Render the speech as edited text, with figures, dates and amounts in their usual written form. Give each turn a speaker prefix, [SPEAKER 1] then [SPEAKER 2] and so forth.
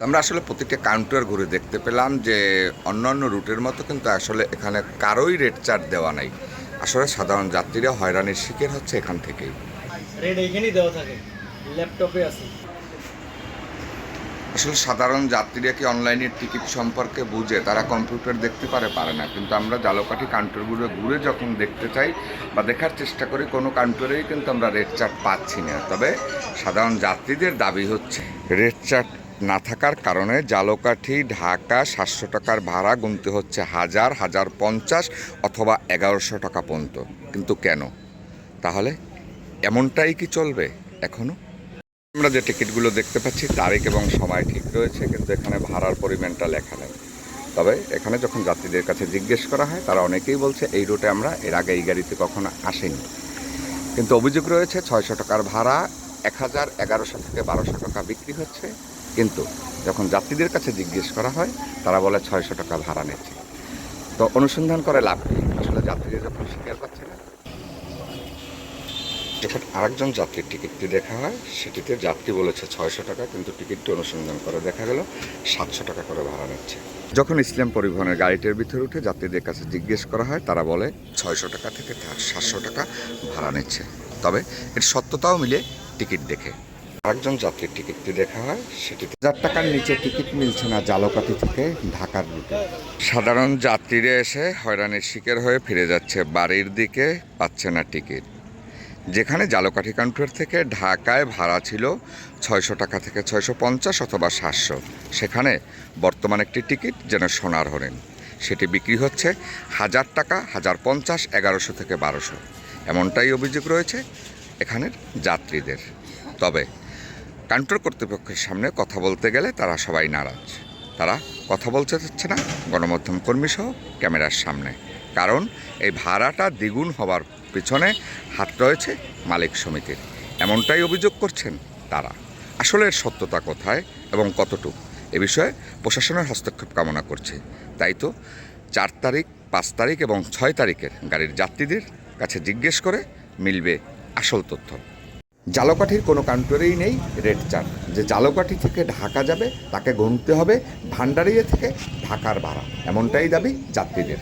[SPEAKER 1] আমরা আসলে প্রতিটা কাউন্টার ঘুরে দেখতে পেলাম যে অন্যান্য রুটের মতো কিন্তু আসলে এখানে কারোই রেট চার্ট দেওয়া নাই। আসলে সাধারণ যাত্রীরা হয়রানির শিকার হচ্ছে এখান থেকেই।
[SPEAKER 2] রেট এইখানেই দেওয়া থাকে, ল্যাপটপে আছে।
[SPEAKER 1] আসলে সাধারণ যাত্রীরা কি অনলাইনের টিকিট সম্পর্কে বুঝে? তারা কম্পিউটার দেখতে পারে না, কিন্তু আমরা জালকাঠি কাউন্টারগুলো ঘুরে যখন দেখতে চাই বা দেখার চেষ্টা করি, কোনো কাউন্টারেই কিন্তু আমরা রেট চার্ট পাচ্ছি না। তবে সাধারণ যাত্রীদের দাবি হচ্ছে রেট চার্ট না থাকার কারণে জালকাঠি ঢাকা 700 টাকার ভাড়া গুনতে হচ্ছে 1050 অথবা 1100 টাকা পর্যন্ত। কিন্তু কেন? তাহলে এমনটাই কি চলবে এখনও? আমরা যে টিকিটগুলো দেখতে পাচ্ছি তারিখ এবং সময় ঠিক রয়েছে, কিন্তু এখানে ভাড়ার পরিমাণটা লেখা নেই। তবে এখানে যখন যাত্রীদের কাছে জিজ্ঞেস করা হয়, তারা অনেকেই বলছে এই রুটে আমরা এর আগে এই গাড়িতে কখনো আসেনি। কিন্তু অভিযোগ রয়েছে 600 টাকার ভাড়া 1100 থেকে 1200 টাকা বিক্রি হচ্ছে, কিন্তু যখন যাত্রীদের কাছে জিজ্ঞেস করা হয় তারা বলে 600 টাকা ভাড়া নিচ্ছে। তো অনুসন্ধান করে লাভ নেই, আসলে যাত্রীরা যখন স্বীকার পাচ্ছে না। যখন আরেকজন যাত্রীর টিকিটটি দেখা হয়, সেটিতে যাত্রী বলেছে 600 টাকা, কিন্তু টিকিটটি অনুসন্ধান করে দেখা গেল 700 টাকা করে ভাড়া নিচ্ছে। যখন ইসলাম পরিবহনের গাড়িটির ভিতরে উঠে যাত্রীদের কাছে জিজ্ঞেস করা হয়, তারা বলে 600 টাকা থেকে 700 টাকা ভাড়া নিচ্ছে। তবে এর সত্যতাও মিলে টিকিট দেখে। আরেকজন যাত্রীর টিকিটটি দেখা হয়, সেটিতে 1000 টাকার নিচে টিকিট মিলছে না জালকাঠি থেকে ঢাকার রুটে। সাধারণ যাত্রীরা এসে হয়রানির শিকার হয়ে ফিরে যাচ্ছে বাড়ির দিকে, পাচ্ছে না টিকিট। যেখানে জালকাঠি কাউন্টার থেকে ঢাকায় ভাড়া ছিল 600 টাকা থেকে 650 অথবা 700, সেখানে বর্তমান একটি টিকিট যেন সোনার হরিণ, সেটি বিক্রি হচ্ছে 1000 টাকা, 1050, 1100 থেকে 1200। এমনটাই অভিযোগ রয়েছে এখানের যাত্রীদের। তবে কাউন্টার কর্তৃপক্ষের সামনে কথা বলতে গেলে তারা সবাই নারাজ। তারা কথা বলতে চাচ্ছে না গণমাধ্যম কর্মী সহ ক্যামেরার সামনে, কারণ এই ভাড়াটা দ্বিগুণ হওয়ার পিছনে হাত রয়েছে মালিক সমিতির। এমনটাই অভিযোগ করছেন তারা। আসলে এর সত্যতা কোথায় এবং কতটুকু, এ বিষয়ে প্রশাসনের হস্তক্ষেপ কামনা করছে। তাই তো 4 তারিখ, 5 তারিখ এবং 6 তারিখের গাড়ির যাত্রীদের কাছে জিজ্ঞেস করে মিলবে আসল তথ্য। জালকাঠির কোনো কাউন্টারেই নেই রেট চার্ট। যে জালকাঠি থেকে ঢাকা যাবে তাকে গুনতে হবে ভান্ডারিয়া থেকে ঢাকার ভাড়া, এমনটাই দাবি যাত্রীদের।